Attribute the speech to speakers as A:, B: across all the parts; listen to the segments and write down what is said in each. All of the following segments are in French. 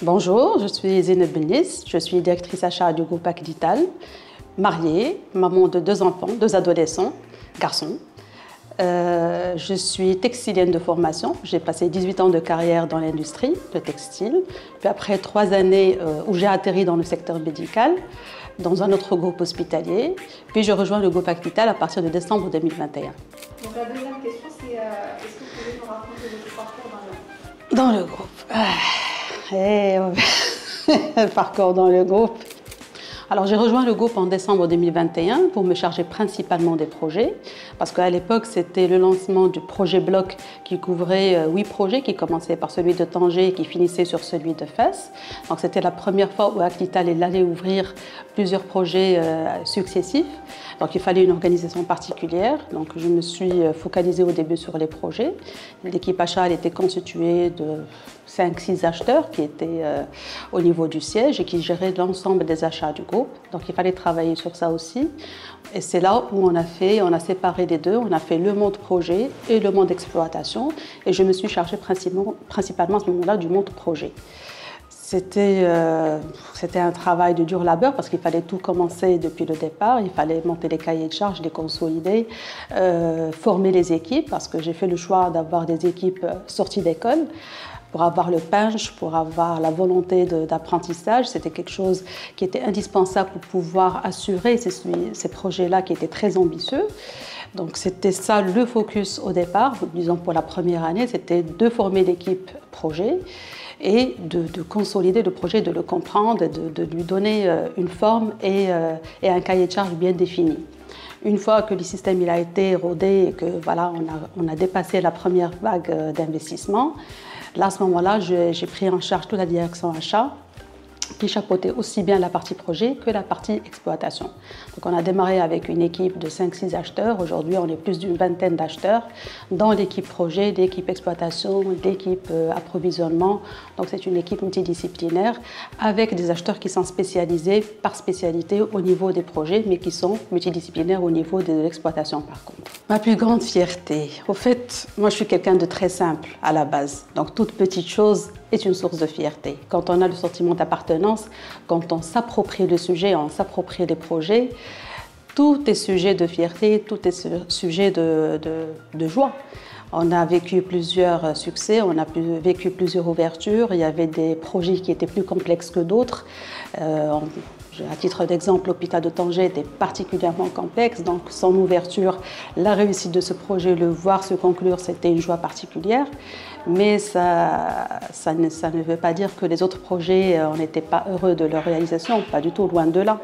A: Bonjour, je suis Zeynep Bennis, je suis directrice achat du groupe Acdital, mariée, maman de 2 enfants, 2 adolescents, garçons. Je suis textilienne de formation, j'ai passé 18 ans de carrière dans l'industrie de textile, puis après 3 années où j'ai atterri dans le secteur médical, dans un autre groupe hospitalier, puis je rejoins le groupe Acdital à partir de décembre 2021.
B: Donc la deuxième question, c'est est-ce que vous pouvez nous raconter votre parcours
A: dans le groupe? Parcours dans le groupe. Alors j'ai rejoint le groupe en décembre 2021 pour me charger principalement des projets parce qu'à l'époque c'était le lancement du projet Bloc qui couvrait 8 projets qui commençaient par celui de Tanger et qui finissait sur celui de Fès. Donc c'était la première fois où Acdital allait ouvrir plusieurs projets successifs. Donc il fallait une organisation particulière. Donc je me suis focalisée au début sur les projets. L'équipe achat elle était constituée de 5-6 acheteurs qui étaient au niveau du siège et qui géraient l'ensemble des achats du groupe. Donc il fallait travailler sur ça aussi. Et c'est là où on a séparé les deux. On a fait le monde projet et le monde exploitation. Et je me suis chargée principalement à ce moment-là du monde projet. C'était un travail de dur labeur parce qu'il fallait tout commencer depuis le départ. Il fallait monter les cahiers de charges, les consolider, former les équipes parce que j'ai fait le choix d'avoir des équipes sorties d'école. Pour avoir le punch, pour avoir la volonté d'apprentissage, c'était quelque chose qui était indispensable pour pouvoir assurer ces projets-là qui étaient très ambitieux. Donc c'était ça le focus au départ, disons pour la première année, c'était de former l'équipe projet et de consolider le projet, de le comprendre, de lui donner une forme et un cahier de charges bien défini. Une fois que le système il a été rodé et que voilà, on a dépassé la première vague d'investissement, là, à ce moment-là, j'ai pris en charge toute la direction achat qui chapeautait aussi bien la partie projet que la partie exploitation. Donc on a démarré avec une équipe de 5-6 acheteurs. Aujourd'hui, on est plus d'une vingtaine d'acheteurs dans l'équipe projet, l'équipe exploitation, l'équipe approvisionnement. Donc c'est une équipe multidisciplinaire avec des acheteurs qui sont spécialisés par spécialité au niveau des projets, mais qui sont multidisciplinaires au niveau de l'exploitation par contre. Ma plus grande fierté, au fait, moi je suis quelqu'un de très simple à la base. Donc toute petite chose est une source de fierté. Quand on a le sentiment d'appartenance, quand on s'approprie le sujet, on s'approprie les projets, tout est sujet de fierté, tout est sujet de joie. On a vécu plusieurs succès, on a vécu plusieurs ouvertures, il y avait des projets qui étaient plus complexes que d'autres. À titre d'exemple, l'hôpital de Tanger était particulièrement complexe, donc son ouverture, la réussite de ce projet, le voir se conclure, c'était une joie particulière. Mais ça ne veut pas dire que les autres projets, on n'était pas heureux de leur réalisation, pas du tout, loin de là.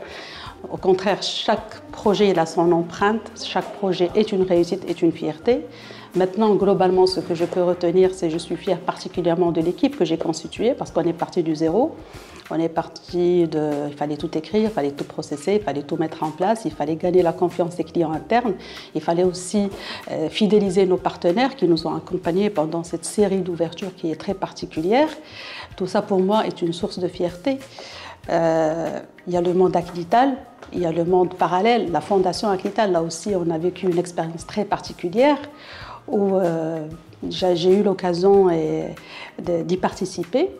A: Au contraire, chaque projet a son empreinte, chaque projet est une réussite, est une fierté. Maintenant, globalement, ce que je peux retenir, c'est que je suis fière particulièrement de l'équipe que j'ai constituée parce qu'on est parti du zéro. On est parti il fallait tout écrire, il fallait tout processer, il fallait tout mettre en place, il fallait gagner la confiance des clients internes. Il fallait aussi fidéliser nos partenaires qui nous ont accompagnés pendant cette série d'ouvertures qui est très particulière. Tout ça, pour moi, est une source de fierté. Il y a le monde Acdital, il y a le monde parallèle, la fondation Acdital. Là aussi, on a vécu une expérience très particulière où j'ai eu l'occasion d'y participer.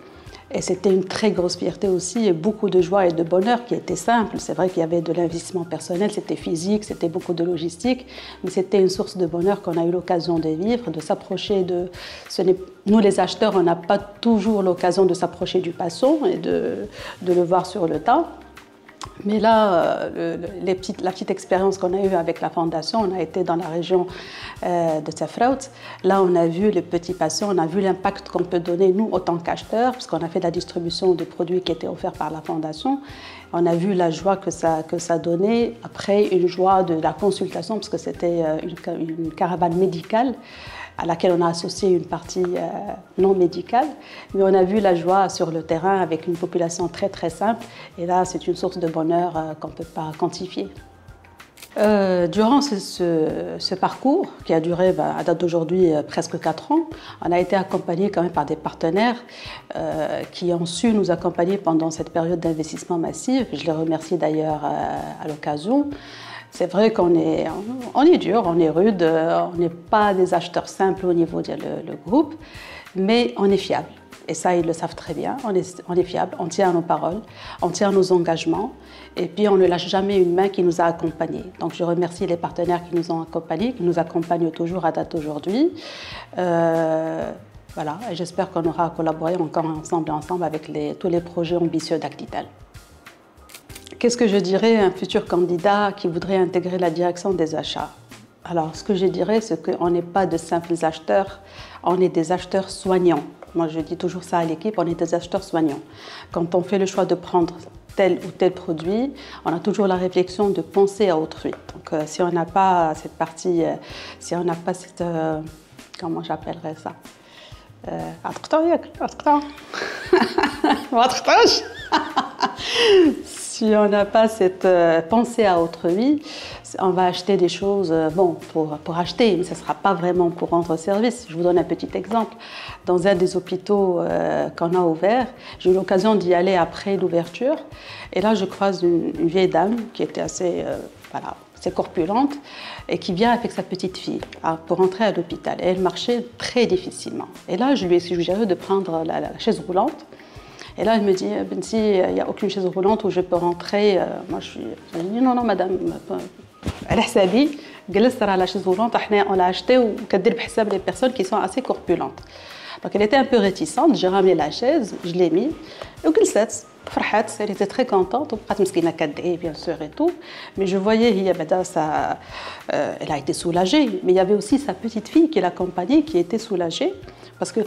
A: Et c'était une très grosse fierté aussi et beaucoup de joie et de bonheur qui était simple. C'est vrai qu'il y avait de l'investissement personnel, c'était physique, c'était beaucoup de logistique, mais c'était une source de bonheur qu'on a eu l'occasion de vivre, de s'approcher de... Nous, les acheteurs, on n'a pas toujours l'occasion de s'approcher du patient et de le voir sur le tas. Mais là, la petite expérience qu'on a eue avec la fondation, on a été dans la région de Tafraout. Là, on a vu les petits patients, on a vu l'impact qu'on peut donner, nous, en tant qu'acheteurs, parce qu'on a fait la distribution de produits qui étaient offerts par la fondation. On a vu la joie que ça donnait. Après, une joie de la consultation, parce que c'était une caravane médicale à laquelle on a associé une partie non médicale. Mais on a vu la joie sur le terrain avec une population très très simple. Et là, c'est une source de bonheur qu'on ne peut pas quantifier. Durant ce parcours, qui a duré à date d'aujourd'hui presque 4 ans, on a été accompagné quand même par des partenaires qui ont su nous accompagner pendant cette période d'investissement massif. Je les remercie d'ailleurs à l'occasion. C'est vrai qu'on est dur, on est rude, on n'est pas des acheteurs simples au niveau du groupe, mais on est fiable. Et ça, ils le savent très bien. On est fiable, on tient à nos paroles, on tient à nos engagements. Et puis, on ne lâche jamais une main qui nous a accompagnés. Donc, je remercie les partenaires qui nous ont accompagnés, qui nous accompagnent toujours à date d'aujourd'hui. Voilà, et j'espère qu'on aura collaboré encore ensemble avec tous les projets ambitieux d'Actitel. Qu'est-ce que je dirais à un futur candidat qui voudrait intégrer la direction des achats? Alors, ce que je dirais, c'est qu'on n'est pas de simples acheteurs, on est des acheteurs soignants. Moi, je dis toujours ça à l'équipe, on est des acheteurs soignants. Quand on fait le choix de prendre tel ou tel produit, on a toujours la réflexion de penser à autrui. Donc, si on n'a pas cette partie, si on n'a pas cette... comment j'appellerais ça? Si on n'a pas cette pensée à autrui, on va acheter des choses bon, pour acheter, mais ce ne sera pas vraiment pour rendre service. Je vous donne un petit exemple. Dans un des hôpitaux qu'on a ouvert, j'ai eu l'occasion d'y aller après l'ouverture. Et là, je croise une vieille dame qui était assez, voilà, assez corpulente et qui vient avec sa petite fille pour entrer à l'hôpital. Et elle marchait très difficilement. Et là, je lui ai suggéré de prendre la chaise roulante. Et là, elle me dit, Benti, il n'y a aucune chaise roulante où je peux rentrer. Moi, je dis, non, non, madame, elle a sabi, la chaise roulante, on l'a achetée ou les personnes qui sont assez corpulentes. Donc, elle était un peu réticente. J'ai ramené la chaise, je l'ai mis. Elle était très contente, bien sûr et tout. Mais je voyais, elle a été soulagée. Mais il y avait aussi sa petite fille qui l'accompagnait, qui était soulagée. Parce que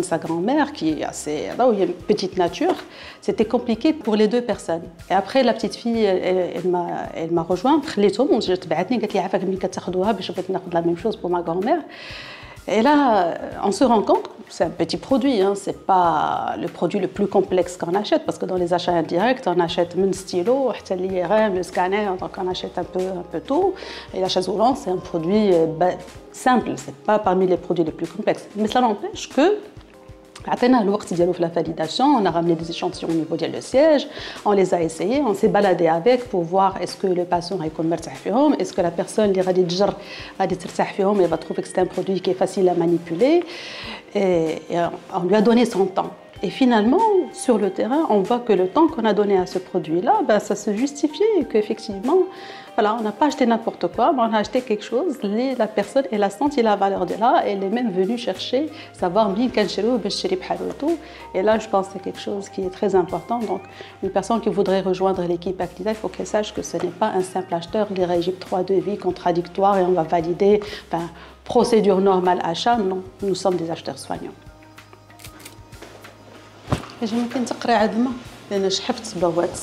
A: sa grand-mère, qui est assez, il y a une petite nature, c'était compliqué pour les deux personnes. Et après, la petite fille, elle m'a rejoint. La même chose pour ma grand-mère. Et là, on se rend compte, c'est un petit produit, hein, c'est pas le produit le plus complexe qu'on achète, parce que dans les achats indirects, on achète le stylo, l'IRM, le scanner, donc on achète un peu tout. Et la chaise roulante, c'est un produit simple, c'est pas parmi les produits les plus complexes. Mais cela n'empêche que la validation, on a ramené des échantillons au niveau du siège, on les a essayés, on s'est baladé avec pour voir est-ce que le patient est-ce que la personne qui va trouver que c'est un produit qui est facile à manipuler, et on lui a donné son temps. Et finalement, sur le terrain, on voit que le temps qu'on a donné à ce produit-là, ça se justifiait et qu'effectivement, voilà, on n'a pas acheté n'importe quoi, mais on a acheté quelque chose, la personne, elle a senti la valeur de là, elle est même venue chercher, savoir bien quel chéro, et là, je pense que c'est quelque chose qui est très important. Donc, une personne qui voudrait rejoindre l'équipe Actitel, il faut qu'elle sache que ce n'est pas un simple acheteur, les régimes 3 devis contradictoires et on va valider, procédure normale achat, non, nous sommes des acheteurs soignants. ممكن تقري عاد الماء لان شحفت بوات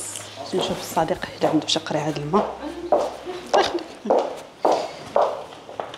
A: نشوف الصديق اذا عنده شي قري عاد الماء